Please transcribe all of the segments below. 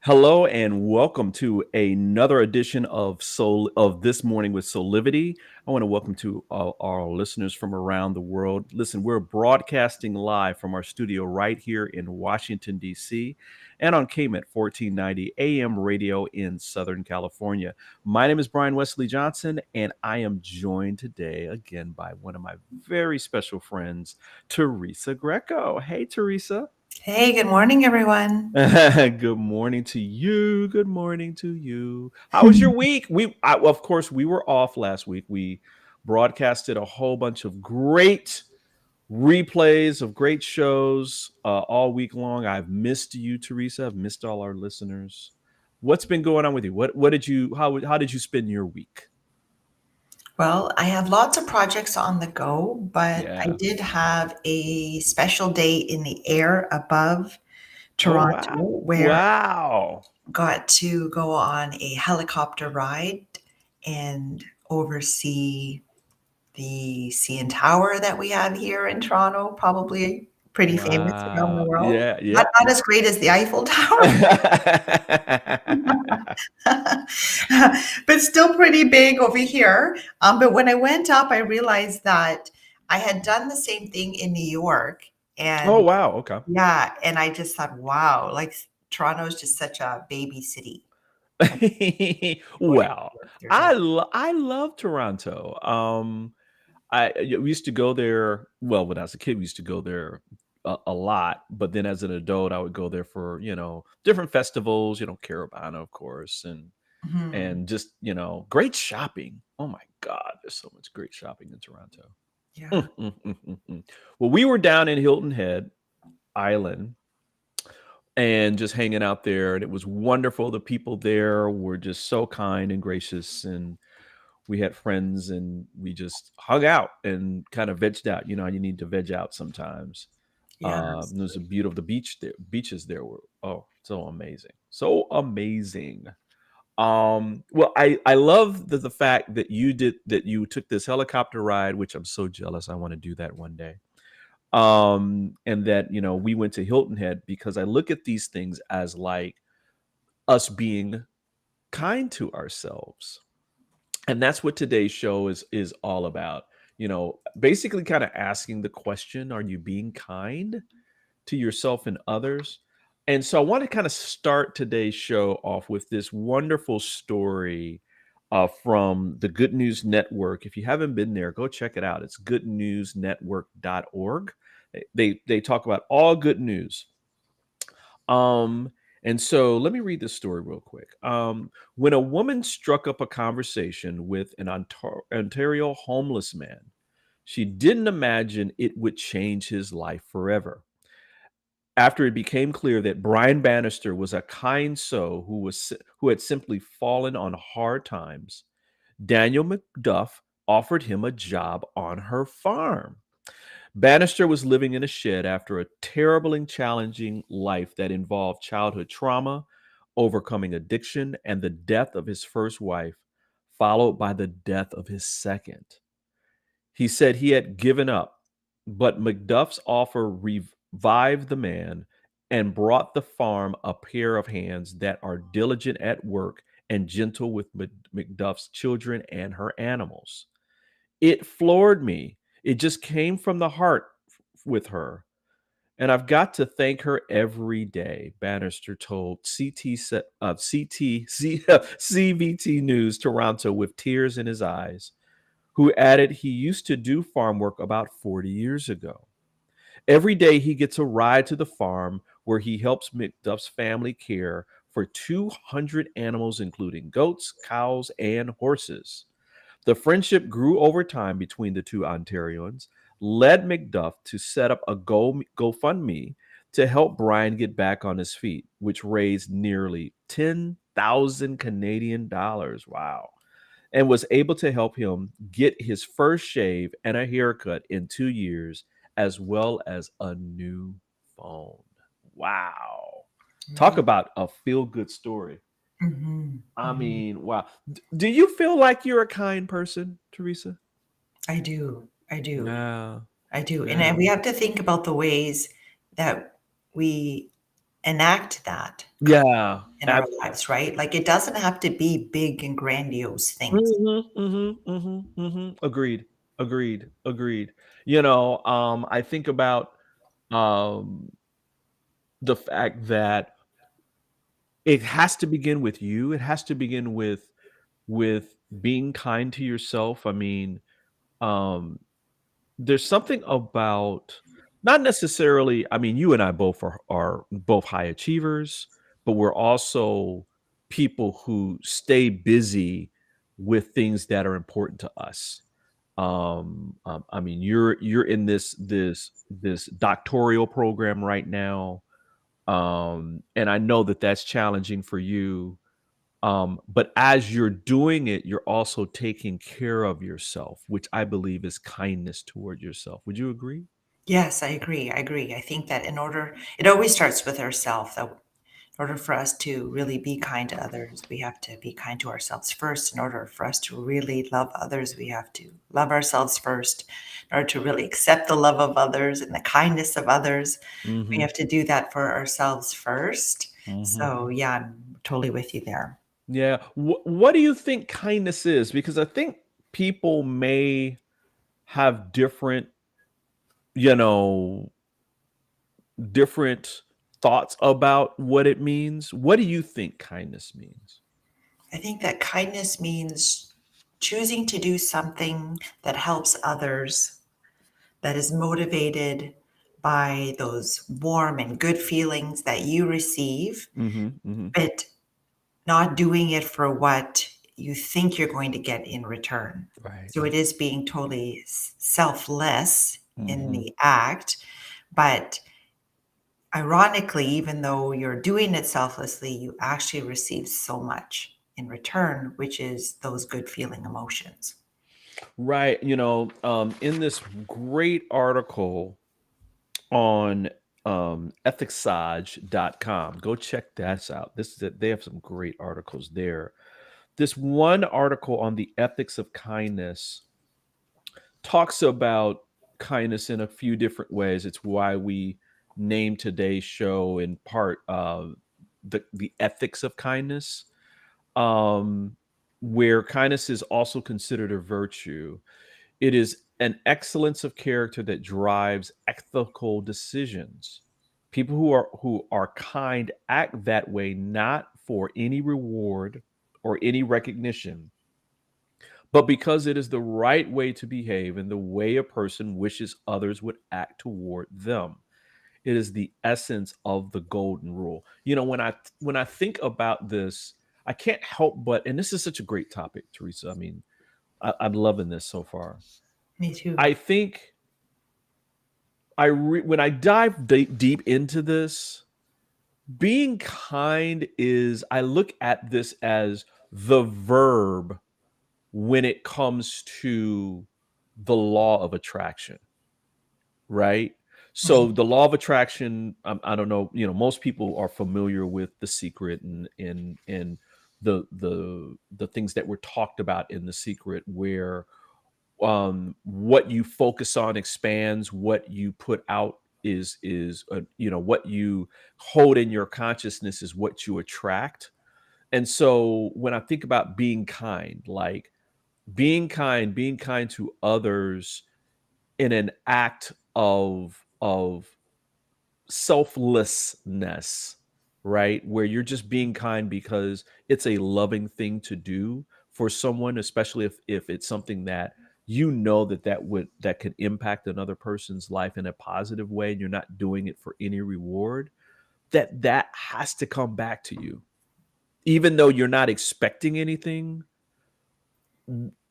Hello and welcome to another edition of This Morning with Soulivity. I want to welcome to all our listeners from around the world. Listen, we're broadcasting live from our studio right here in Washington D.C. and on KMET 1490 AM radio in Southern California. My name is Brian Wesley Johnson, and I am joined today again by one of my very special friends, Teresa Greco. Hey, Teresa. Hey, good morning, everyone. Good morning to you. Good morning to you. How was your week? Of course, we were off last week. We broadcasted a whole bunch of great replays of great shows all week long. I've missed you, Teresa. I've missed all our listeners. What's been going on with you? What did you how did you spend your week? Well, I have lots of projects on the go, but I Yeah. did have a special day in the air above Oh Toronto wow. where Wow. I got to go on a helicopter ride and oversee the CN Tower that we have here in Toronto, probably pretty famous around the Wow. world. Yeah, Not, yep. not as great as the Eiffel Tower, but still pretty big over here. But when I went up, I realized that I had done the same thing in New York. Oh And wow. Okay. yeah, and I just thought, wow, like Toronto is just such a baby city. Going to Well, New York, there's a I love Toronto. We used to go there. Well, when I was a kid, we used to go there a lot. But then as an adult, I would go there for different festivals. Carabana, of course, Mhm. and just great shopping. Oh my God, there's so much great shopping in Toronto. Yeah. Mm, mm, mm, mm, mm. Well, we were down in Hilton Head Island and just hanging out there, and it was wonderful. The people there were just so kind and gracious, and we had friends, and we just hung out and kind of vegged out. You know, you need to veg out sometimes. Yeah, There's a absolutely. beautiful beaches there were so amazing, so amazing. Well, I love the fact that you took this helicopter ride, which I'm so jealous. I want to do that one day. And that we went to Hilton Head because I look at these things as like us being kind to ourselves, and that's what today's show is all about. Basically kind of asking the question, are you being kind to yourself and others? And so I want to kind of start today's show off with this wonderful story from the Good News Network. If you haven't been there, go check it out. It's goodnewsnetwork.org. They talk about all good news. Um, and so let me read this story real quick. When a woman struck up a conversation with an Ontario homeless man, she didn't imagine it would change his life forever. After it became clear that Brian Bannister was a kind soul who had simply fallen on hard times, Daniel McDuff offered him a job on her farm. Bannister was living in a shed after a terribly challenging life that involved childhood trauma, overcoming addiction, and the death of his first wife, followed by the death of his second. He said he had given up, but McDuff's offer revived the man and brought the farm a pair of hands that are diligent at work and gentle with McDuff's children and her animals. It floored me. It just came from the heart with her. And I've got to thank her every day, Bannister told CVT News Toronto with tears in his eyes, who added he used to do farm work about 40 years ago. Every day he gets a ride to the farm where he helps McDuff's family care for 200 animals, including goats, cows, and horses. The friendship grew over time between the two Ontarians, led McDuff to set up a GoFundMe to help Brian get back on his feet, which raised nearly 10,000 Canadian dollars. Wow. And was able to help him get his first shave and a haircut in 2 years, as well as a new phone. Wow. Talk Right. about a feel good story. Mhm, I mhm. mean, wow. Do you feel like you're a kind person, Teresa? I do. I do. Yeah, I do. And yeah. we have to think about the ways that we enact that Yeah. in our lives, right? Like, it doesn't have to be big and grandiose things. Mhm, mhm, mhm, mhm. Agreed, agreed, agreed. I think about, um, the fact that it has to begin with you. It has to begin with being kind to yourself. I mean, um, there's something about not necessarily I mean, you and I both are both high achievers, but we're also people who stay busy with things that are important to us. I mean, you're in this doctoral program right now, and I know that that's challenging for you. But as you're doing it, you're also taking care of yourself, which I believe is kindness toward yourself. Would you agree? Yes, I agree, I agree. I think that it always starts with ourself, that in order for us to really be kind to others, we have to be kind to ourselves first. In order for us to really love others, we have to love ourselves first. In order to really accept the love of others and the kindness of others, we Mhm, have to do that for ourselves first. mhm. So, yeah, I'm totally with you there. Yeah. What do you think kindness is? Because I think people may have you know, different thoughts about what it means. What do you think kindness means? I think that kindness means choosing to do something that helps others, that is motivated by those warm and good feelings that you receive, Mhm, mhm. but not doing it for what you think you're going to get in return. Right. So it is being totally selfless in Mhm. the act, but ironically, even though you're doing it selflessly, you actually receive so much in return, which is those good feeling emotions. Right. In this great article on ethicsage.com, go check that out. They have some great articles there. This one article on the ethics of kindness talks about kindness in a few different ways. It's why we named today's show in part the ethics of kindness, um, where kindness is also considered a virtue. It is an excellence of character that drives ethical decisions. People who are kind act that way not for any reward or any recognition, but because it is the right way to behave and the way a person wishes others would act toward them. It is the essence of the golden rule. When I think about this, I can't help but, and this is such a great topic, Teresa. I mean, I'm loving this so far. Me too. I think when I dive deep into this, being kind is I look at this as the verb when it comes to the law of attraction, right? Mhm. So the law of attraction, I don't know, most people are familiar with The Secret and the things that were talked about in The Secret, where what you focus on expands, what you put out is what you hold in your consciousness is what you attract. And so when I think about being kind, like being kind to others in an act of selflessness, right? Where you're just being kind because it's a loving thing to do for someone, especially if it's something that that could impact another person's life in a positive way, and you're not doing it for any reward. That has to come back to you, even though you're not expecting anything.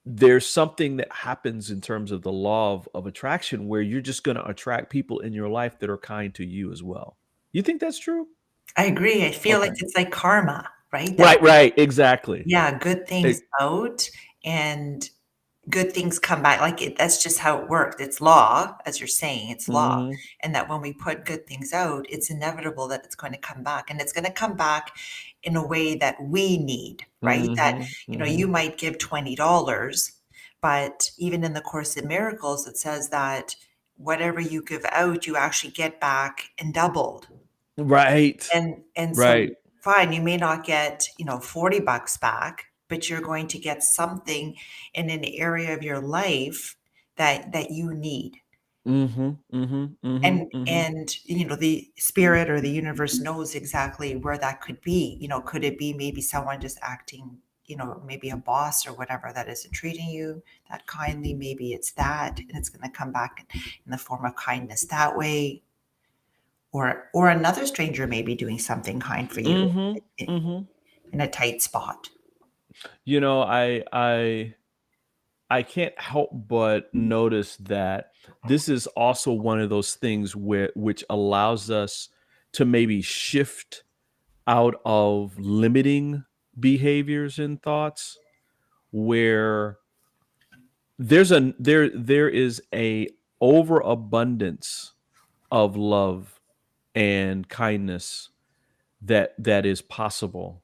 There's something that happens in terms of the law of attraction where you're just going to attract people in your life that are kind to you as well. You think that's true? I agree. I feel like Okay. it's like karma, right? That Right, right, exactly. yeah, good It things out and good things come back. Like that's just how it works. It's law, as you're saying, it's law. Mhm, And that when we put good things out, it's inevitable that it's going to come back. And it's going to come back in a way that we need, right? That, mhm, you mhm. might give $20, but even in the Course in Miracles, it says that whatever you give out, you actually get back and doubled. Right. And Right. so, fine, you may not get, $40 back, but you're going to get something in an area of your life that you need. Mhm. Mhm. Mhm. Mhm. And the spirit or the universe knows exactly where that could be. Could it be maybe someone just acting, maybe a boss or whatever that isn't treating you that kindly? Maybe it's that, and it's going to come back in the form of kindness that way. Or another stranger may be doing something kind for you Mhm. in Mhm. in a tight spot. You know, I can't help but notice that this is also one of those things where which allows us to maybe shift out of limiting behaviors and thoughts where there is a overabundance of love and kindness that is possible,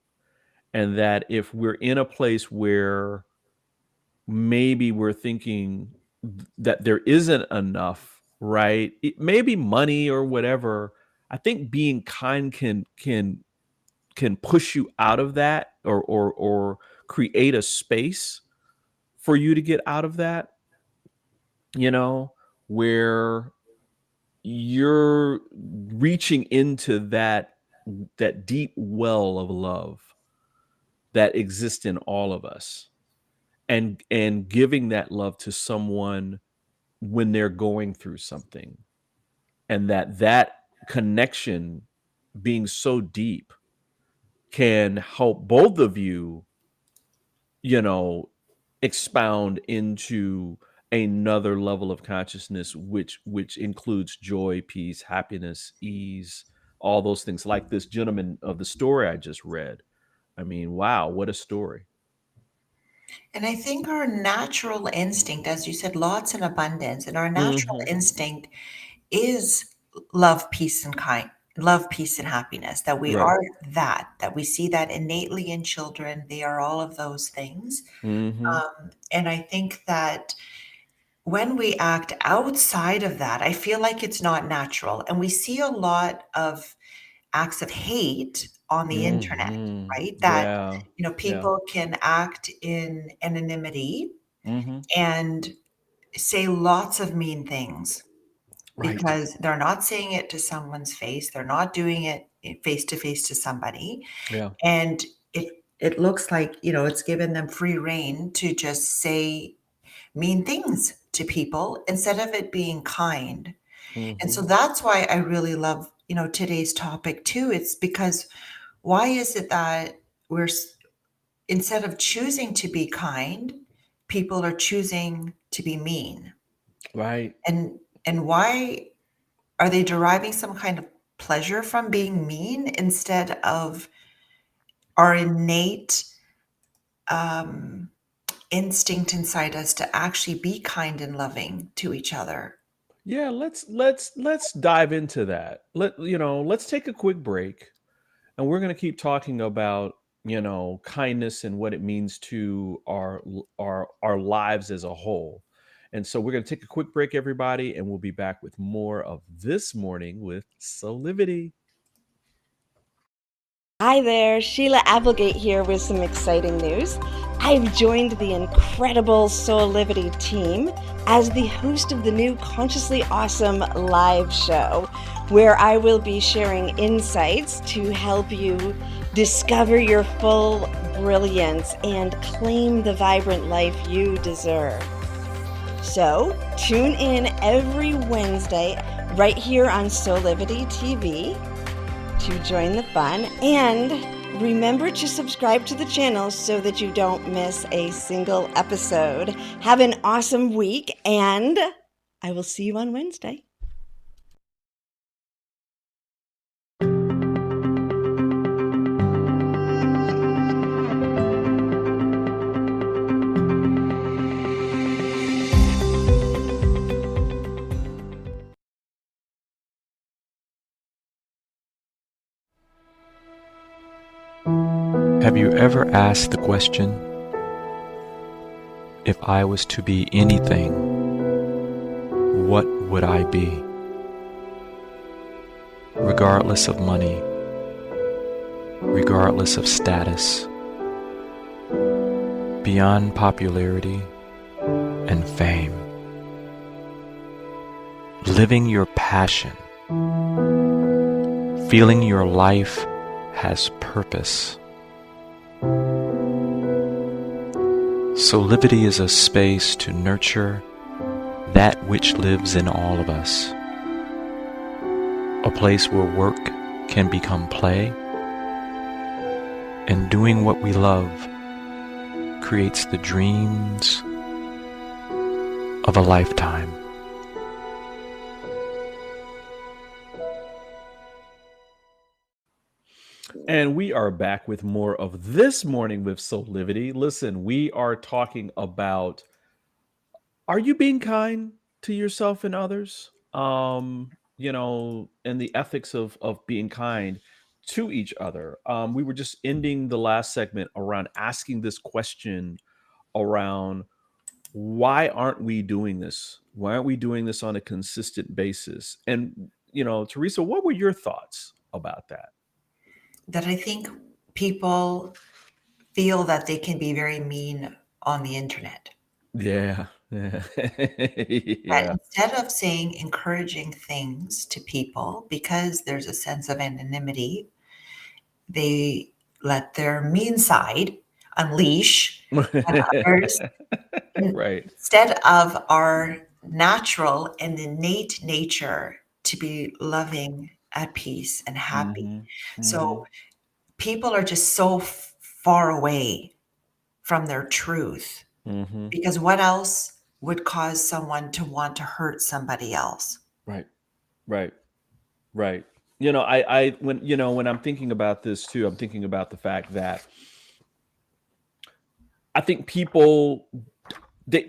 and that if we're in a place where maybe we're thinking that there isn't enough, right? It may be money or whatever. I think being kind can push you out of that, or create a space for you to get out of that, you know, where you're reaching into that deep well of love that exists in all of us, and giving that love to someone when they're going through something, and that connection being so deep can help both of you, you know, expound into another level of consciousness, which includes joy, peace, happiness, ease, all those things, like this gentleman of the story I just read. I mean, wow, what a story. And I think our natural instinct, as you said, lots and abundance, and our natural Mhm. instinct is love, peace, and love, peace, and happiness. That we Right. are that we see that innately in children. They are all of those things. Mhm. And I think that when we act outside of that, I feel like it's not natural. And we see a lot of acts of hate on the internet, Mhm. right? That, Yeah. Yeah. people can act in anonymity Mhm. and say lots of mean things Right. because they're not saying it to someone's face. They're not doing it face to face to somebody. Yeah. And it looks like, it's given them free rein to just say mean things to people instead of it being kind. And so Mhm. that's why I really love, today's topic too. It's because why is it that instead of choosing to be kind, people are choosing to be mean? Right. And why are they deriving some kind of pleasure from being mean instead of our innate um, instinct inside us to actually be kind and loving to each other? Yeah, let's dive into that. Let's take a quick break, and we're going to keep talking about, kindness and what it means to our lives as a whole. And so we're going to take a quick break, everybody, and we'll be back with more of This Morning with Soulivity. Hi there, Sheila Applegate here with some exciting news. I've joined the incredible Soulivity team as the host of the new Consciously Awesome live show, where I will be sharing insights to help you discover your full brilliance and claim the vibrant life you deserve. So tune in every Wednesday right here on Soulivity TV to join the fun, and remember to subscribe to the channel so that you don't miss a single episode. Have an awesome week, and I will see you on Wednesday. Have you ever asked the question, if I was to be anything, what would I be? regardless of money, regardless of status, beyond popularity and fame. Living your passion, feeling your life has purpose. Soulivity is a space to nurture that which lives in all of us. A place where work can become play, and doing what we love creates the dreams of a lifetime. And we are back with more of This Morning with Soulivity. Listen, we are talking about, are you being kind to yourself and others? And the ethics of being kind to each other. We were just ending the last segment around asking this question around, why aren't we doing this? Why aren't we doing this on a consistent basis? And, Teresa, what were your thoughts about that? That I think people feel that they can be very mean on the internet. Yeah. Yeah. That Yeah. instead of saying encouraging things to people, because there's a sense of anonymity, they let their mean side unleash on others Right. instead of our natural and innate nature to be loving, at peace, and happy. Mhm. So Mhm. people are just so far away from their truth, Mhm. because what else would cause someone to want to hurt somebody else? Right. Right. Right. When I'm thinking about this too, I'm thinking about the fact that I think people,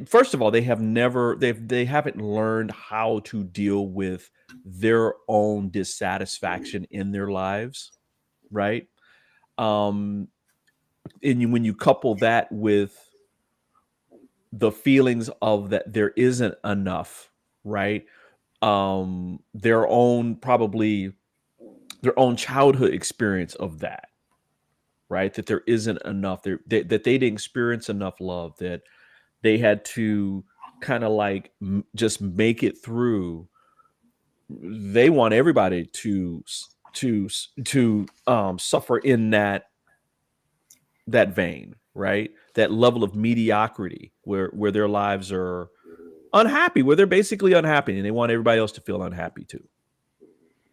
first of all, they haven't learned how to deal with their own dissatisfaction in their lives, right? Um, when you couple that with the feelings of that there isn't enough, right? Probably their own childhood experience of that, right? That there isn't enough there, that they didn't experience enough love, that they had to kind of like just make it through. They want everybody to suffer in that vein, right? That level of mediocrity where their lives are unhappy, where they're basically unhappy, and they want everybody else to feel unhappy too,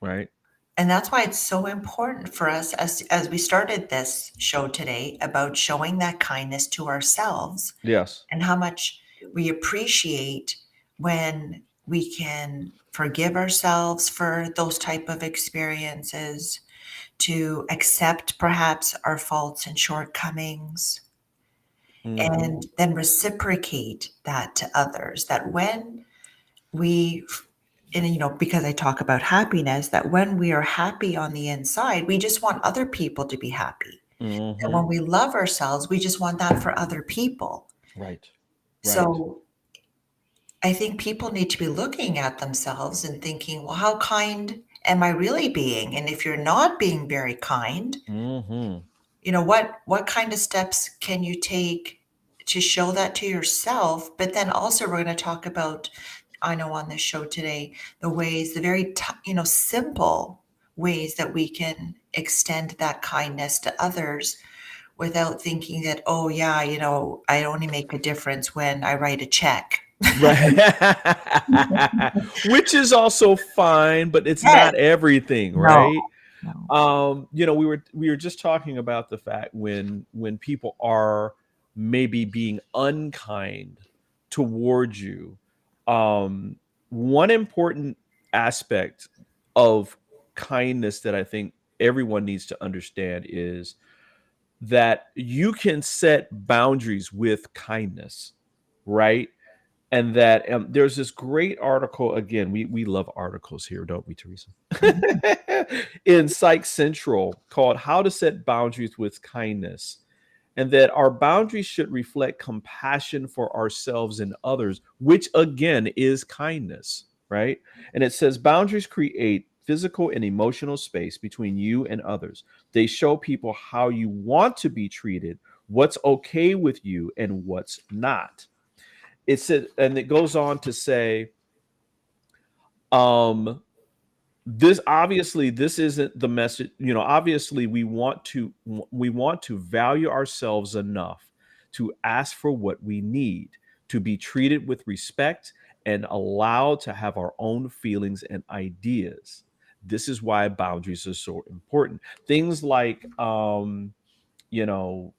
right? And that's why it's so important for us, as we started this show today, about showing that kindness to ourselves, Yes. and how much we appreciate when we can forgive ourselves for those type of experiences, to accept perhaps our faults and shortcomings, Mm-hmm. and then reciprocate that to others. That when we, and because I talk about happiness, that when we are happy on the inside, we just want other people to be happy. And Mm-hmm. when we love ourselves, we just want that for other people. Right. Right. So I think people need to be looking at themselves and thinking, well, how kind am I really being? And if you're not being very kind, Mm-hmm. what kind of steps can you take to show that to yourself? But then also we're going to talk about, I know on this show today, the ways, the very simple ways that we can extend that kindness to others without thinking that, oh yeah, I only make a difference when I write a check. Right. Which is also fine, but it's Yes. not everything, No. right? No. We were just talking about the fact when people are maybe being unkind towards you. One important aspect of kindness that I think everyone needs to understand is that you can set boundaries with kindness, right? And that there's this great article. Again, we love articles here, don't we, Teresa? In Psych Central, called "How to Set Boundaries with Kindness," and that our boundaries should reflect compassion for ourselves and others, which again is kindness, right? And it says boundaries create physical and emotional space between you and others. They show people how you want to be treated, what's okay with you, and what's not. It said, and it goes on to say, this isn't the message. Obviously we want to value ourselves enough to ask for what we need, to be treated with respect and allowed to have our own feelings and ideas. This is why boundaries are so important. Things like you know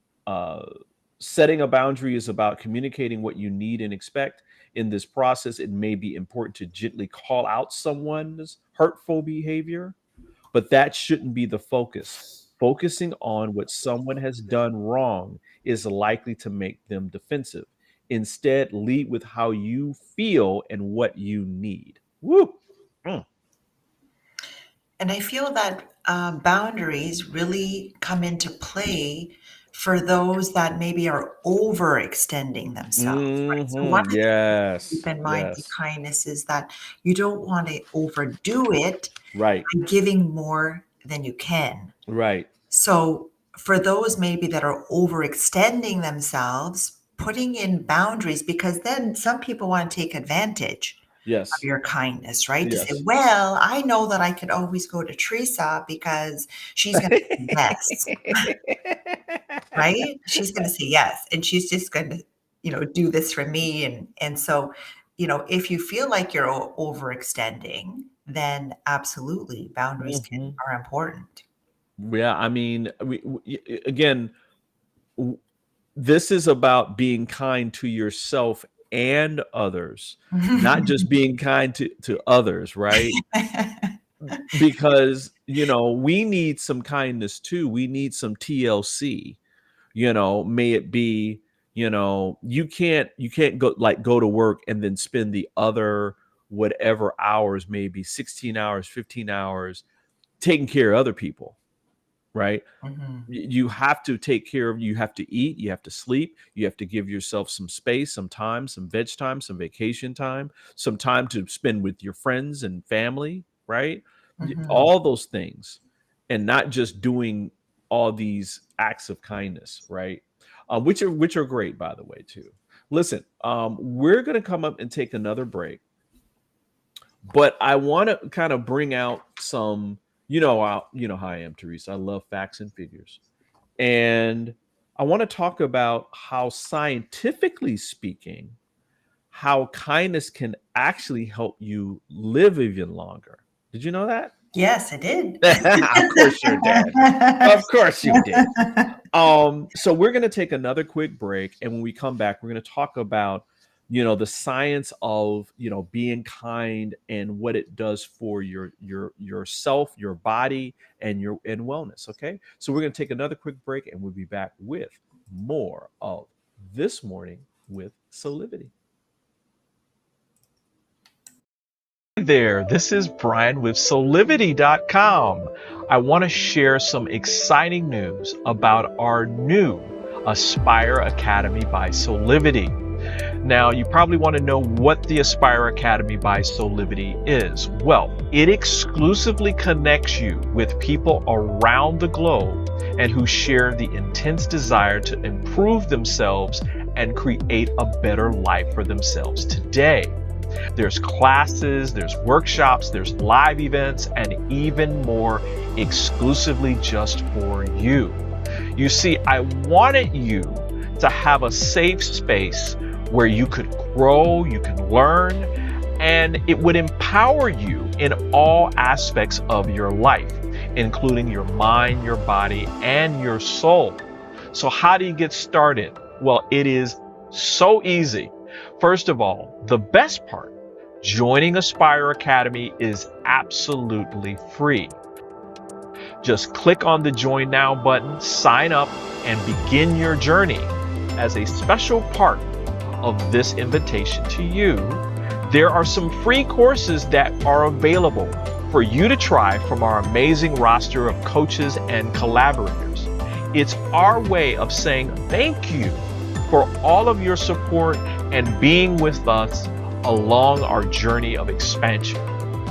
setting a boundary is about communicating what you need and expect. In this process, it may be important to gently call out someone's hurtful behavior, but that shouldn't be the focus. Focusing on what someone has done wrong is likely to make them defensive. Instead, lead with how you feel and what you need. Woo! Mm. And I feel that boundaries really come into play for those that maybe are overextending themselves, right? So one of the things to keep Yes. in mind with Yes. kindness is that you don't want to overdo it Right. by giving more than you can. Right. So for those maybe that are overextending themselves, putting in boundaries, because then some people want to take advantage of Yes. your kindness, right? To say, Yes. well, I know that I could always go to Teresa because she's going to say yes, right? She's going to say yes, and she's just going to, do this for me. And so, if you feel like you're overextending, then absolutely boundaries Mhm. are important. Yeah, I mean, again, this is about being kind to yourself and others, not just being kind to others, right? Because, we need some kindness too. We need some TLC, may it be, you can't go to work and then spend the other whatever hours, maybe 16 hours, 15 hours taking care of other people, right? Mhm. You have to take care of, you have to eat, you have to sleep, you have to give yourself some space, some time, some veg time, some vacation time, some time to spend with your friends and family, right? Mhm. All those things, and not just doing all these acts of kindness, right? Which are great, by the way, too. Listen, we're going to come up and take another break, but I want to kind of bring out some, how I am, Teresa. I love facts and figures. And I want to talk about how, scientifically speaking, how kindness can actually help you live even longer. Did you know that? Yes, I did. Of course you did. Of course you did. So we're going to take another quick break, and when we come back, we're going to talk about, the science of, being kind and what it does for yourself, your body, and wellness. Okay, so we're going to take another quick break, and we'll be back with more of This Morning with Soulivity. Hey there, this is Brian with Soulivity.com. I want to share some exciting news about our new Aspire Academy by Soulivity. Now, you probably want to know what the Aspire Academy by Soulivity is. Well, it exclusively connects you with people around the globe and who share the intense desire to improve themselves and create a better life for themselves today. There's classes, there's workshops, there's live events, and even more exclusively just for you. You see, I wanted you to have a safe space where you could grow, you can learn, and it would empower you in all aspects of your life, including your mind, your body, and your soul. So how do you get started? Well, it is so easy. First of all, the best part, joining Aspire Academy is absolutely free. Just click on the Join Now button, sign up, and begin your journey. As a special part of this invitation to you, there are some free courses that are available for you to try from our amazing roster of coaches and collaborators. It's our way of saying thank you for all of your support and being with us along our journey of expansion.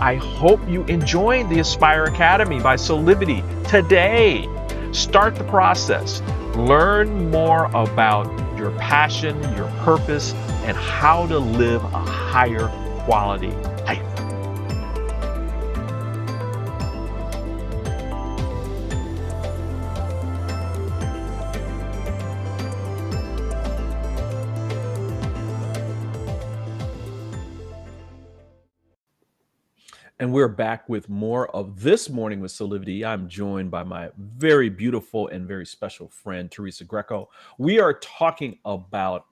I hope you enjoyed the Aspire Academy by Soulivity today. Start the process. Learn more about your passion, your purpose, and how to live a higher quality life. And we're back with more of This Morning with Soulivity. I'm joined by my very beautiful and very special friend, Teresa Greco. We are talking about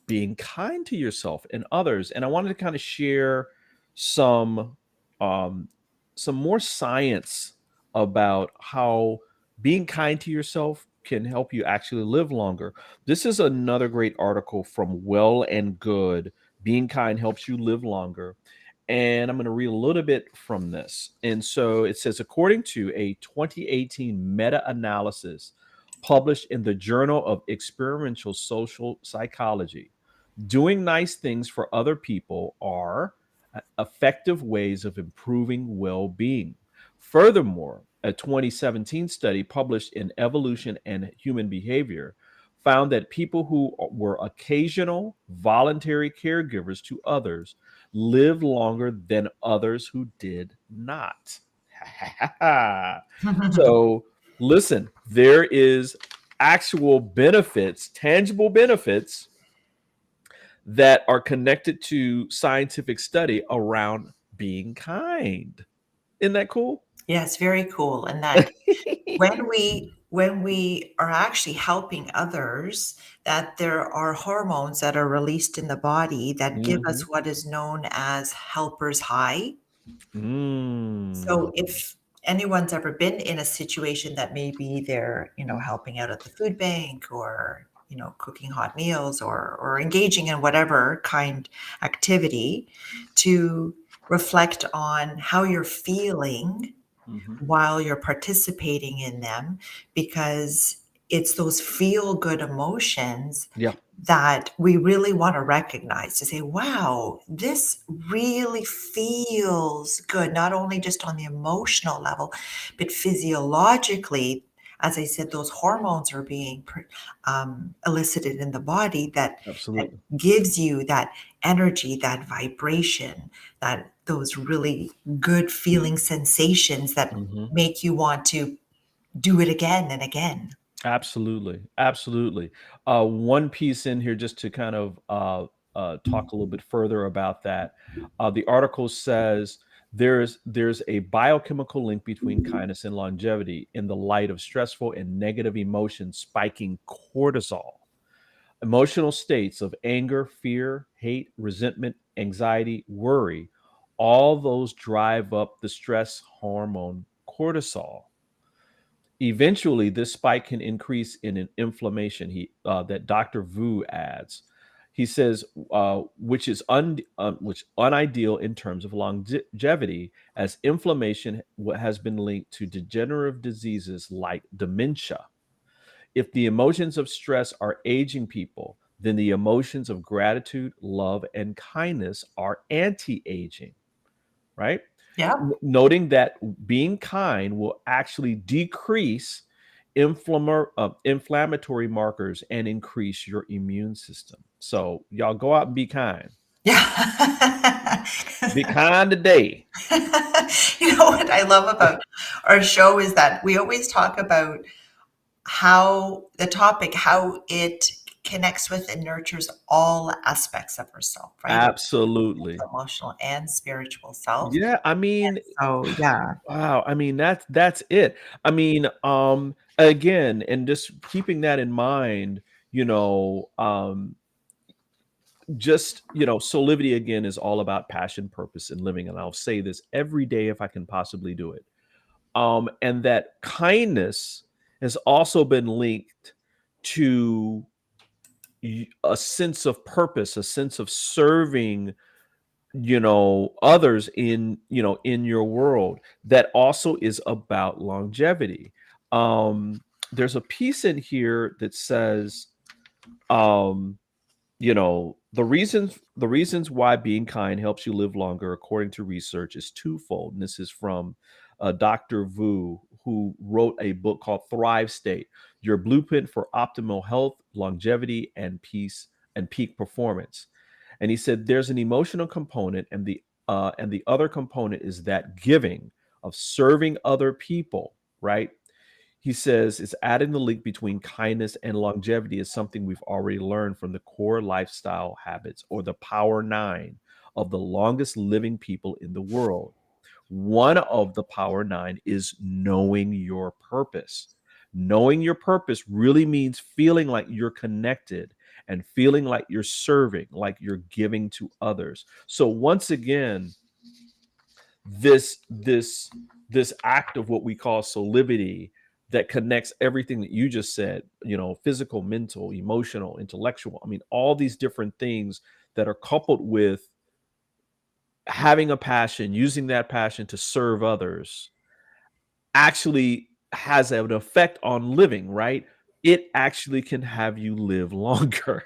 being kind to yourself and others. And I wanted to kind of share some more science about how being kind to yourself can help you actually live longer. This is another great article from Well and Good. Being kind helps you live longer. And I'm going to read a little bit from this. And so it says, according to a 2018 meta-analysis published in the Journal of Experimental Social Psychology, doing nice things for other people are effective ways of improving well-being. Furthermore, a 2017 study published in Evolution and Human Behavior found that people who were occasional voluntary caregivers to others live longer than others who did not. So, listen, there is actual benefits, tangible benefits that are connected to scientific study around being kind. Isn't that cool? Yes, very cool. And that when we are actually helping others, that there are hormones that are released in the body that give us what is known as helper's high. So if anyone's ever been in a situation that maybe they're, helping out at the food bank or, cooking hot meals or engaging in whatever kind activity, to reflect on how you're feeling while you're participating in them, because it's those feel good emotions that we really want to recognize, to say, wow, this really feels good, not only just on the emotional level, but physiologically. As I said, those hormones are being elicited in the body that gives you that energy, that vibration, that those really good feeling sensations that make you want to do it again and again. Absolutely. Absolutely. One piece in here just to kind of talk a little bit further about that. The article says there's a biochemical link between kindness and longevity in the light of stressful and negative emotions spiking cortisol. Emotional states of anger, fear, hate, resentment, anxiety, worry, all those drive up the stress hormone cortisol. Eventually, this spike can increase in an inflammation. That Dr. Vu adds. He says, which is unideal in terms of longevity, as inflammation has been linked to degenerative diseases like dementia. If the emotions of stress are aging people, then the emotions of gratitude, love, and kindness are anti-aging, right? Yeah. Noting that being kind will actually decrease inflammatory markers and increase your immune system. So y'all go out and be kind. Yeah. Be kind today. You know what I love about our show is that we always talk about how it connects with and nurtures all aspects of herself, right? Absolutely. Emotional and spiritual self. Yeah, I mean, yeah. wow. I mean, that's it. I mean, again, and just keeping that in mind, Soulivity again is all about passion, purpose, and living. And I'll say this every day if I can possibly do it. And that kindness has also been linked to a sense of purpose, a sense of serving, others in your world. That also is about longevity. There's a piece in here that says, The reasons why being kind helps you live longer, according to research, is twofold. And this is from Dr. Vu, who wrote a book called Thrive State: Your Blueprint for Optimal Health, Longevity, and Peace and Peak Performance. And he said there's an emotional component, and the other component is that giving, of serving other people, right? He says it's adding the link between kindness and longevity is something we've already learned from the core lifestyle habits, or the power nine, of the longest living people in the world. One of the power nine is knowing your purpose. Knowing your purpose really means feeling like you're connected and feeling like you're serving, like you're giving to others. So once again, this act of what we call soulivity, that connects everything that you just said, physical, mental, emotional, intellectual, I mean, all these different things that are coupled with having a passion, using that passion to serve others, actually has an effect on living, right? It actually can have you live longer.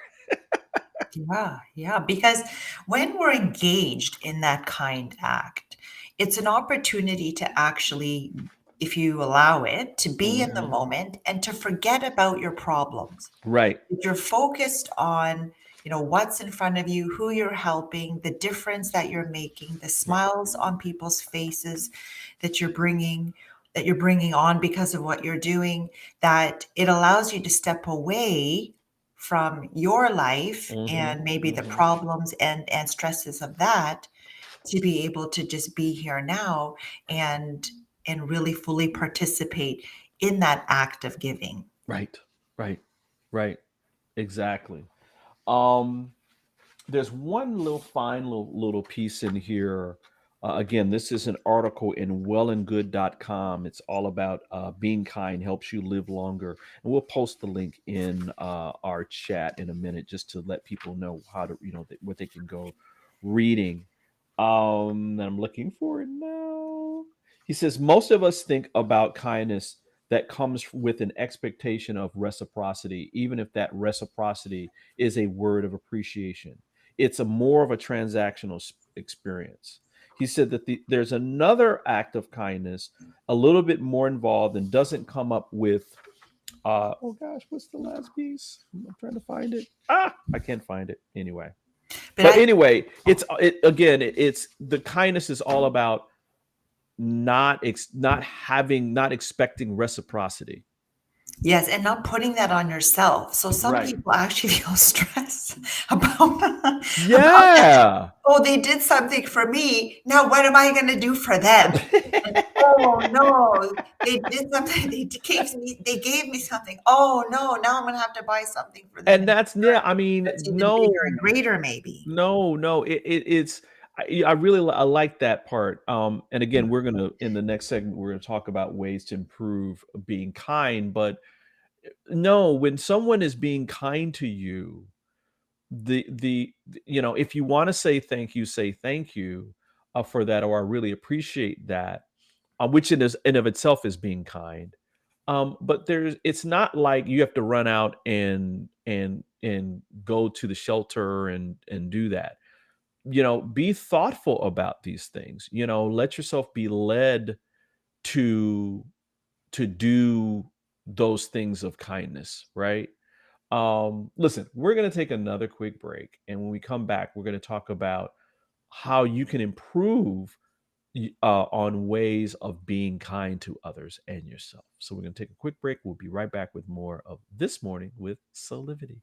Yeah, yeah. Because when we're engaged in that kind act, it's an opportunity to actually, if you allow it, to be in the Mhm. moment and to forget about your problems. Right. If you're focused on, what's in front of you, who you're helping, the difference that you're making, the smiles on people's faces that you're bringing on because of what you're doing, that it allows you to step away from your life Mhm. and maybe the Mhm. problems and stresses of that, to be able to just be here now and really fully participate in that act of giving. Right. Right. Right. Exactly. Um, there's one little fine little piece in here. Again, this is an article in wellandgood.com. It's all about being kind helps you live longer. And we'll post the link in our chat in a minute, just to let people know how to, what they can go reading. And I'm looking for it now. He says most of us think about kindness that comes with an expectation of reciprocity, even if that reciprocity is a word of appreciation. It's a more of a transactional experience. He said that there's another act of kindness, a little bit more involved, and doesn't come up with oh gosh, what's the last piece? I'm trying to find it. I can't find it anyway. But But I anyway, it's the kindness is all about not expecting reciprocity. Yes, and not putting that on yourself. So some Right. people actually feel stress about that. Yeah. Oh, they did something for me. Now what am I going to do for them? And oh no, they did something. They gave me something. Oh no, now I'm going to have to buy something for them And in that's, yeah, I return. mean, That's even no, bigger and greater, maybe. no, it's I really I like that part. And again, we're gonna in the next segment we're gonna talk about ways to improve being kind. But no, when someone is being kind to you, if you want to say thank you for that, or I really appreciate that, which in of itself is being kind. But it's not like you have to run out and go to the shelter and do that. Be thoughtful about these things. Let yourself be led to do those things of kindness, right? Listen, we're going to take another quick break, and when we come back, we're going to talk about how you can improve on ways of being kind to others and yourself. So we're going to take a quick break. We'll be right back with more of This Morning with Soulivity.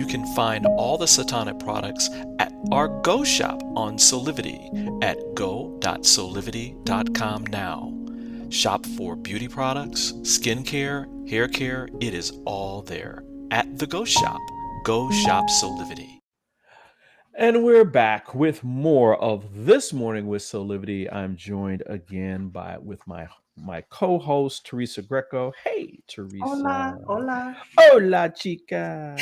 can find all the Satana products at our Go shop on Soulivity at go.soulivity.com now. Shop for beauty products, skincare, hair care. It is all there at the Go shop. Go shop Soulivity. And we're back with more of This Morning with Soulivity. I'm joined again with my co-host Teresa Greco. Hey, Teresa. Hola, hola. Hola, chica.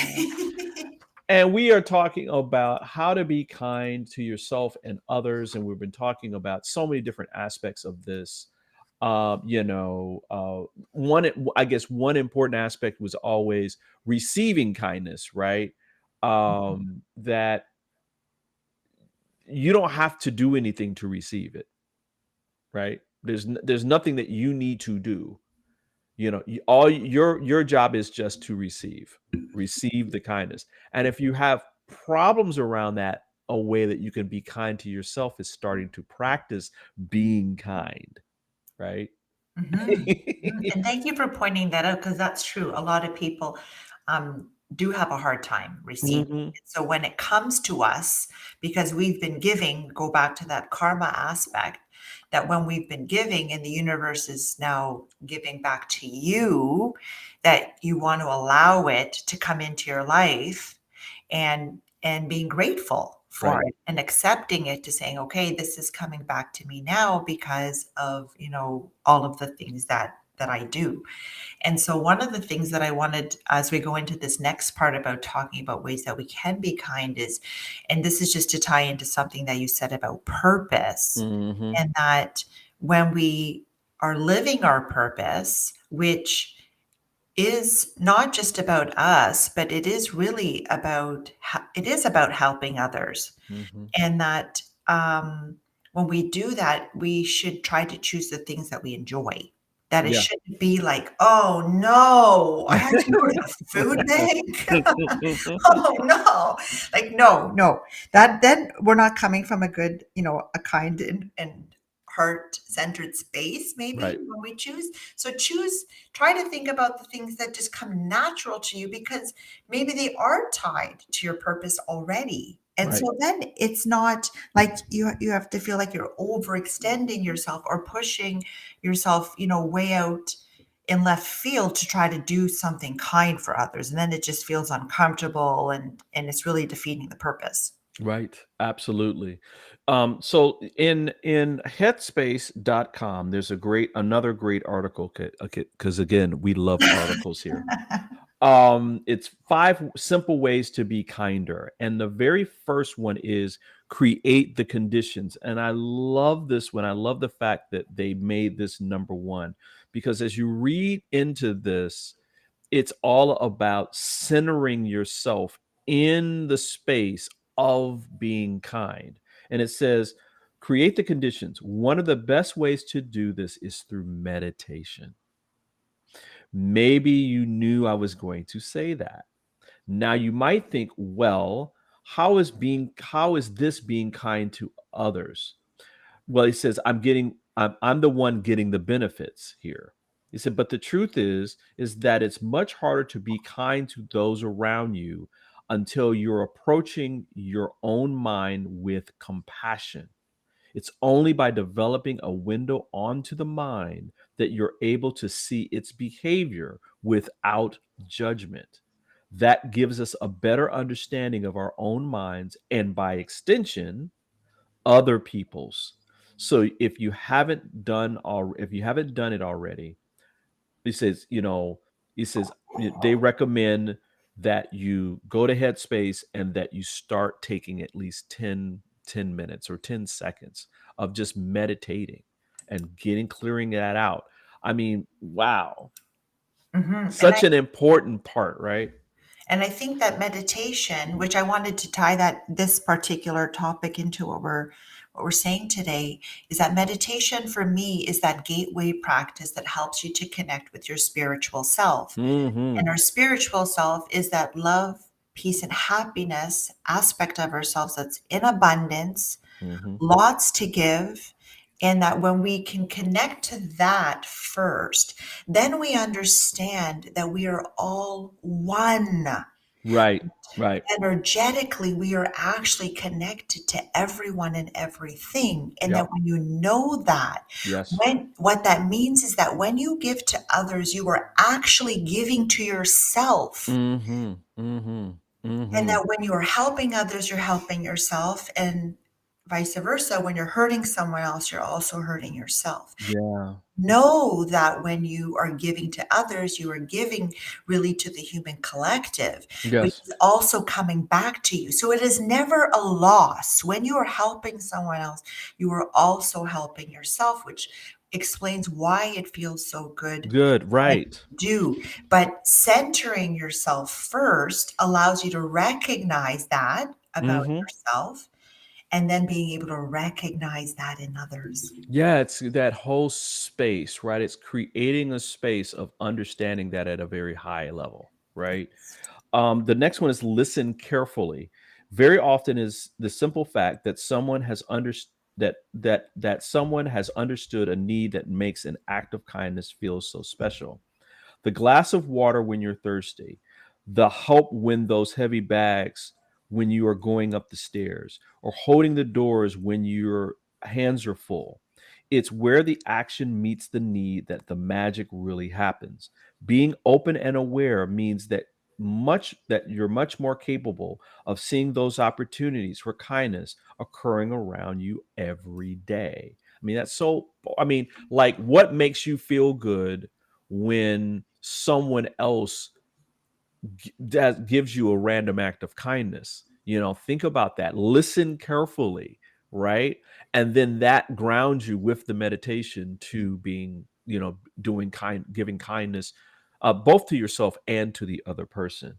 And we are talking about how to be kind to yourself and others. And we've been talking about so many different aspects of this. I guess one important aspect was always receiving kindness, right? That you don't have to do anything to receive it, right? There's nothing that you need to do. All your job is just to receive the kindness. And if you have problems around that, a way that you can be kind to yourself is starting to practice being kind, right? And thank you for pointing that out, because that's true. A lot of people do have a hard time receiving. Mhm. So when it comes to us, because we've been giving, go back to that karma aspect, that when we've been giving and the universe is now giving back to you, that you want to allow it to come into your life and being grateful for Right. it and accepting it, to saying, okay, this is coming back to me now because of, all of the things that I do. And so one of the things that I wanted, as we go into this next part about talking about ways that we can be kind, is, and this is just to tie into something that you said about purpose, Mhm. and that when we are living our purpose, which is not just about us, but it is really about, it is about helping others. Mhm. And that when we do that, we should try to choose the things that we enjoy. That it Yeah. shouldn't be like, oh no, I have to go to the food bank. Oh no, like no. That then we're not coming from a good, a kind and heart-centered space, maybe Right. when we choose. So try to think about the things that just come natural to you, because maybe they are tied to your purpose already. And Right. so then it's not like you have to feel like you're overextending yourself or pushing yourself, way out in left field to try to do something kind for others. And then it just feels uncomfortable, and it's really defeating the purpose. Right. Absolutely. So in headspace.com, there's another great article, because again, we love articles here. It's 5 simple ways to be kinder. And the very first one is create the conditions. And I love this one. I love the fact that they made this number one, because as you read into this, it's all about centering yourself in the space of being kind. And it says, create the conditions. One of the best ways to do this is through meditation. Maybe you knew I was going to say that. Now you might think, well, how is this being kind to others? Well, he says, I'm the one getting the benefits here. He said, but the truth is that it's much harder to be kind to those around you until you're approaching your own mind with compassion. It's only by developing a window onto the mind that you're able to see its behavior without judgment. That gives us a better understanding of our own minds and, by extension, other people's. So if you haven't done it already, he says, they recommend that you go to Headspace and that you start taking at least 10 minutes or 10 seconds of just meditating and clearing that out. I mean, wow. Mhm. Such an important part, right? And I think that meditation, which I wanted to tie this particular topic into what we're saying today, is that meditation for me is that gateway practice that helps you to connect with your spiritual self. And Mhm. our spiritual self is that love, peace, and happiness aspect of ourselves that's in abundance, Mhm. lots to give. And that when we can connect to that first, then we understand that we are all one. Right. Right. Energetically, we are actually connected to everyone and everything. And Yep. that when you know that, Yes. what that means is that when you give to others, you are actually giving to yourself. Mm-hmm. Mm-hmm. And Mm-hmm. that when you are helping others, you're helping yourself. And vice versa, when you're hurting someone else, you're also hurting yourself. Yeah. Know that when you are giving to others, you are giving really to the human collective, but Yes. it's also coming back to you. So it is never a loss. When you are helping someone else, you are also helping yourself, which explains why it feels so good Good. when Right. you do. But centering yourself first allows you to recognize that about Mm-hmm. yourself and then being able to recognize that in others. Yeah, it's that whole space, right? It's creating a space of understanding that at a very high level, right? The next one is listen carefully. Very often is the simple fact that someone has someone has understood a need that makes an act of kindness feel so special. The glass of water when you're thirsty, the help when those heavy bags when you are going up the stairs, or holding the doors when your hands are full. It's where the action meets the need that the magic really happens. Being open and aware means that you're much more capable of seeing those opportunities for kindness occurring around you every day. I mean, like what makes you feel good when someone else that gives you a random act of kindness? Think about that. Listen carefully, right? And then that grounds you with the meditation to being, doing giving kindness, both to yourself and to the other person.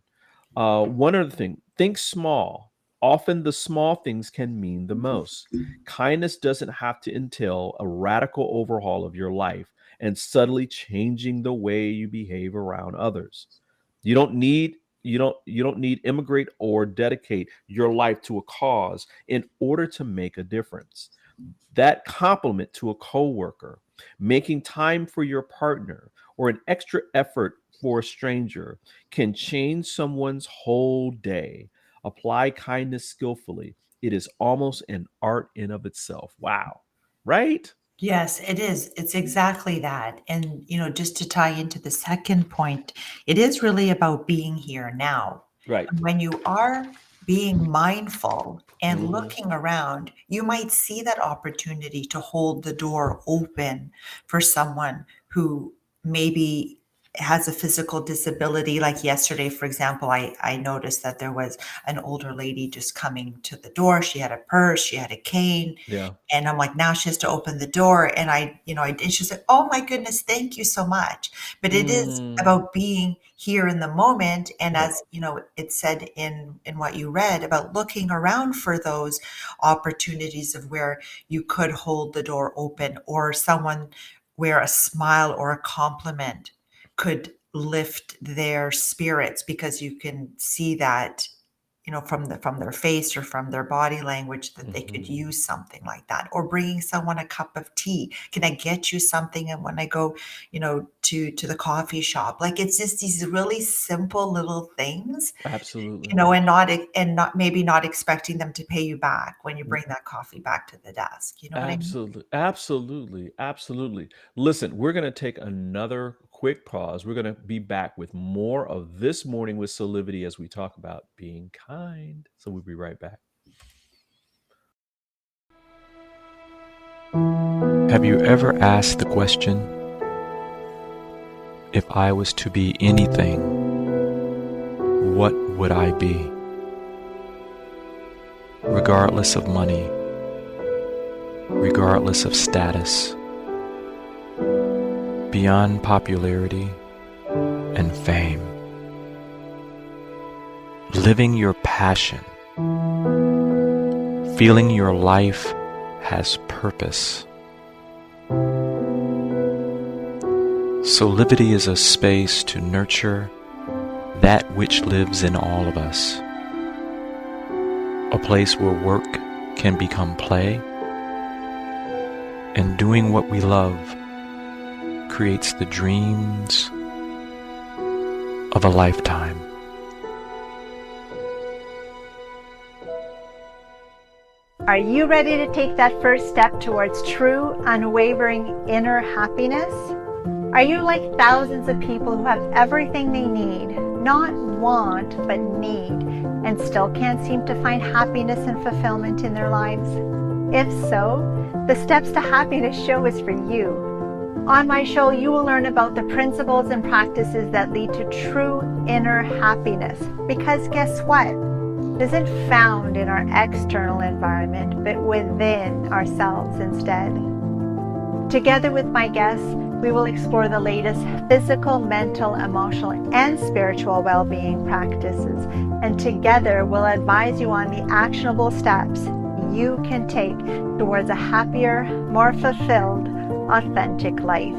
One other thing, think small. Often the small things can mean the most. Kindness doesn't have to entail a radical overhaul of your life and suddenly changing the way you behave around others. You don't need immigrate or dedicate your life to a cause in order to make a difference. That compliment to a coworker, making time for your partner, or an extra effort for a stranger can change someone's whole day. Apply kindness skillfully. It is almost an art in of itself. Wow. Right? Yes, it is. It's exactly that. And, just to tie into the second point, it is really about being here now. Right. And when you are being mindful and Hmm. looking around, you might see that opportunity to hold the door open for someone who maybe has a physical disability. Like yesterday, for example, I noticed that there was an older lady just coming to the door. She had a purse, she had a cane, Yeah. and I'm like, now she has to open the door. And and she said, oh my goodness, thank you so much. But it is Mm. about being here in the moment. And Right. as it said in what you read about looking around for those opportunities of where you could hold the door open, or someone where a smile or a compliment could lift their spirits, because you can see that from their face or from their body language that they could Hmm. use something like that. Or bringing someone a cup of tea, can I get you something? And when I go to the coffee shop, like, it's just these really simple little things, Absolutely. and not maybe not expecting them to pay you back when you bring that coffee back to the desk. You know what I mean? Absolutely. Absolutely. Absolutely. Listen, we're going to take another quick pause. We're going to be back with more of This Morning with Soulivity as we talk about being kind. So we'll be right back. Have you ever asked the question, if I was to be anything, what would I be? Regardless of money, regardless of status, beyond popularity and fame. Living your passion, feeling your life has purpose. Soulivity is a space to nurture that which lives in all of us. A place where work can become play, and doing what we love creates the dreams of a lifetime. Are you ready to take that first step towards true, unwavering inner happiness? Are you like thousands of people who have everything they need, not want, but need, and still can't seem to find happiness and fulfillment in their lives? If so, the Steps to Happiness show is for you. On my show, you will learn about the principles and practices that lead to true inner happiness. Because guess what? It isn't found in our external environment, but within ourselves instead. Together with my guests, we will explore the latest physical, mental, emotional, and spiritual well-being practices. And together, we'll advise you on the actionable steps you can take towards a happier, more fulfilled, authentic life.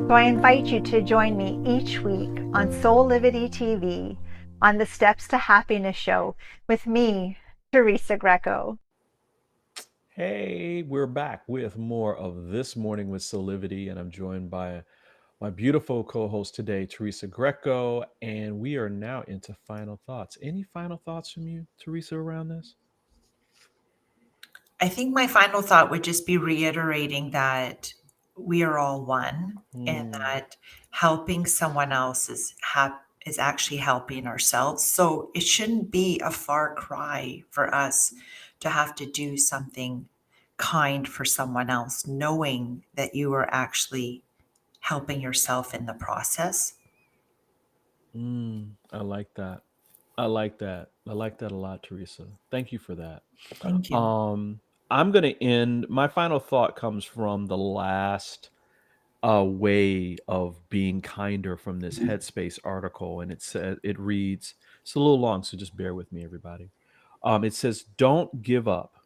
So I invite you to join me each week on Soulivity TV on the Steps to Happiness show with me, Teresa Greco. Hey, we're back with more of This Morning with Soulivity, and I'm joined by my beautiful co-host today, Teresa Greco, and we are now into final thoughts. Any final thoughts from you, Teresa, around this? I think my final thought would just be reiterating that we are all one, and that helping someone else is actually helping ourselves. So it shouldn't be a far cry for us to have to do something kind for someone else, knowing that you are actually helping yourself in the process. I like that. I like that. I like that a lot, Teresa. Thank you for that. Thank you. I'm going to end. My final thought comes from the last way of being kinder from this Headspace article, and it reads. It's a little long, so just bear with me, everybody. It says, "Don't give up.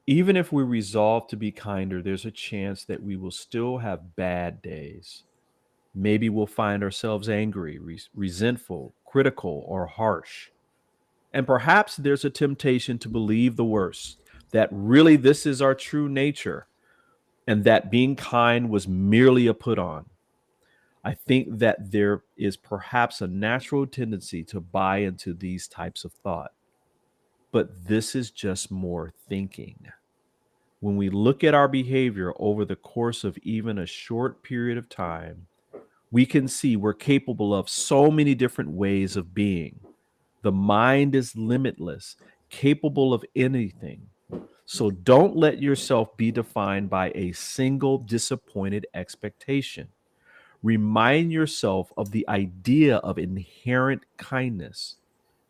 Even if we resolve to be kinder, there's a chance that we will still have bad days. Maybe we'll find ourselves angry, resentful, critical, or harsh. And perhaps there's a temptation to believe the worst, that really this is our true nature, and that being kind was merely a put on. I think that there is perhaps a natural tendency to buy into these types of thought. But this is just more thinking. When we look at our behavior over the course of even a short period of time, we can see we're capable of so many different ways of being. The mind is limitless, capable of anything. So don't let yourself be defined by a single disappointed expectation. Remind yourself of the idea of inherent kindness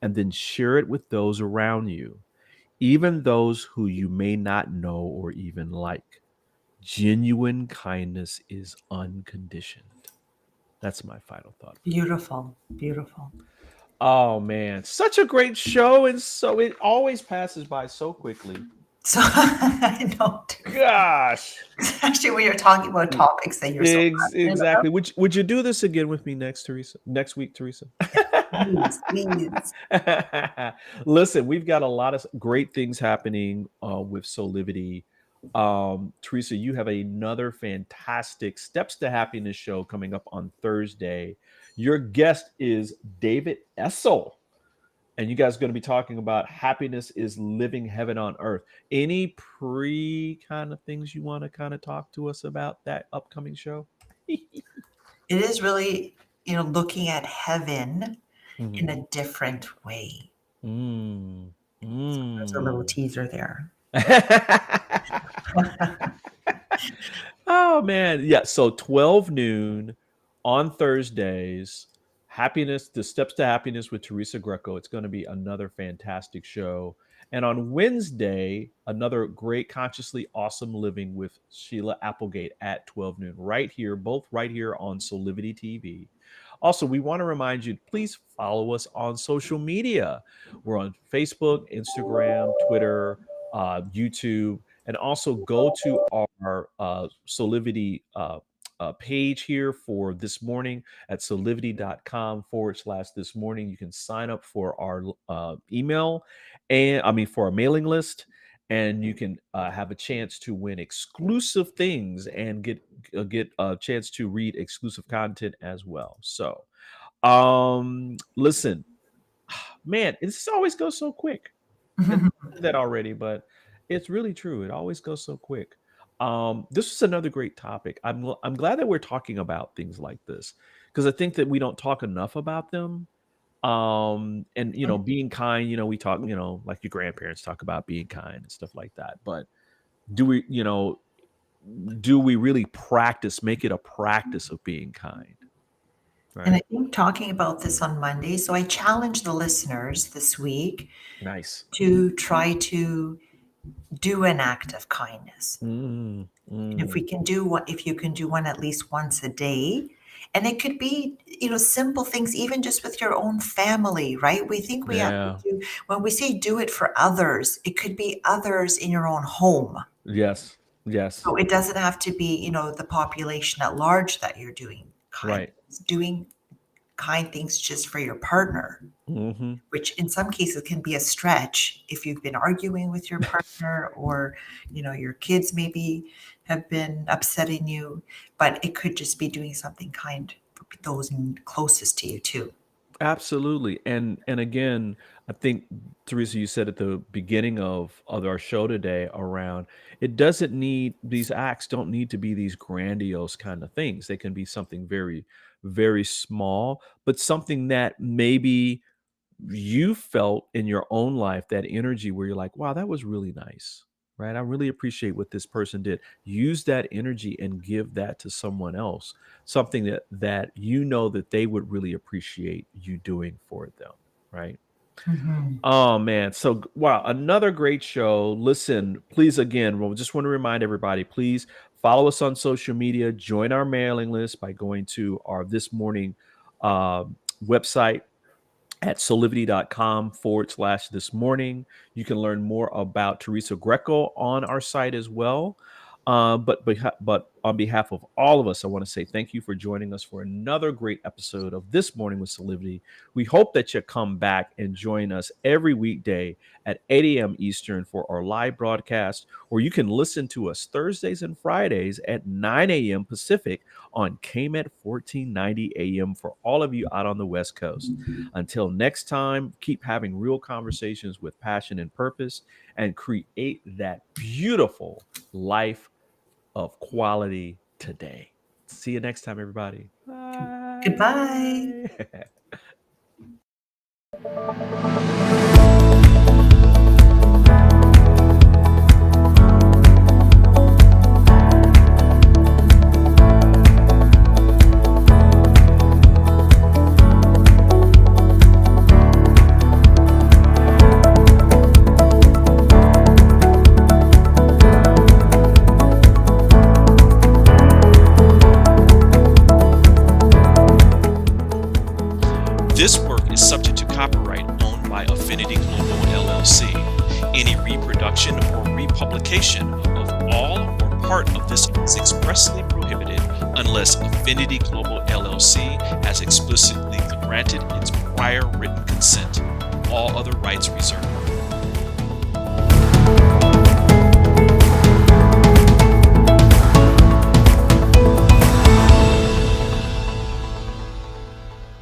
and then share it with those around you, even those who you may not know or even like. Genuine kindness is unconditioned." That's my final thought. Beautiful, beautiful. Oh man, such a great show, and so it always passes by so quickly. So I know, Gosh, especially when you're talking about topics that you're so passionate exactly. Would you do this again with me next week, Teresa? about. Please. Listen, we've got a lot of great things happening with Soulivity. Teresa, you have another fantastic Steps to Happiness show coming up on Thursday. Your guest is David Essel, and you guys are going to be talking about happiness is living heaven on earth. Any kind of things you want to kind of talk to us about that upcoming show? It is really, looking at heaven in a different way. There's a little teaser there. Oh man, yeah. So 12 noon on Thursdays. The Steps to Happiness with Teresa Greco. It's going to be another fantastic show. And on Wednesday, another great Consciously Awesome Living with Sheila Applegate at 12 noon, both right here on Soulivity TV. Also, we want to remind you, please follow us on social media. We're on Facebook, Instagram, Twitter, YouTube, and also go to our Soulivity page here for this morning at soulivity.com/this morning. You can sign up for our email for our mailing list, and you can have a chance to win exclusive things and get a chance to read exclusive content as well. So, listen, man, this always goes so quick. I said that already, but It's really true. It always goes so quick. This is another great topic. I'm glad that we're talking about things like this because I think that we don't talk enough about them. And being kind. We talk. Like your grandparents talk about being kind and stuff like that. But do we? Do we really make it a practice of being kind? And I Right. think talking about this on Monday, so I challenge the listeners this week Nice. to try to do an act of kindness. Mm, And if mm, if you can do one at least once a day, and it could be, simple things, even just with your own family, right? We think we have to yeah. do, when we say do it for others, it could be others in your own home. Yes. Yes. So it doesn't have to be, the population at large that you're doing kind Right. things. Doing kind things just for your partner, Hmm. which in some cases can be a stretch if you've been arguing with your partner or, your kids maybe have been upsetting you, but it could just be doing something kind for those closest to you too. Absolutely. And again, I think Teresa, you said at the beginning of our show today around these acts don't need to be these grandiose kind of things. They can be something very, very small, but something that maybe you felt in your own life that energy where you're like, wow, that was really nice, right? I really appreciate what this person did. Use that energy and give that to someone else, something that that they would really appreciate you doing for them, right? Mhm. Oh man, so wow, another great show. Listen, please again, we just want to remind everybody, please follow us on social media, join our mailing list by going to our this morning website at soulivity.com/this morning. You can learn more about Teresa Greco on our site as well. But on behalf of all of us, I want to say thank you for joining us for another great episode of This Morning with Soulivity. We hope that you come back and join us every weekday at 8 a.m. Eastern for our live broadcast, or you can listen to us Thursdays and Fridays at 9 a.m. Pacific on KMET 1490 AM for all of you out on the West Coast. Until next time, keep having real conversations with passion and purpose and create that beautiful life of quality today. See you next time, everybody. Goodbye. Bye. This work is subject to copyright owned by Affinity Global LLC. Any reproduction or republication of all or part of this is expressly prohibited unless Affinity Global LLC has explicitly granted its prior written consent. All other rights reserved.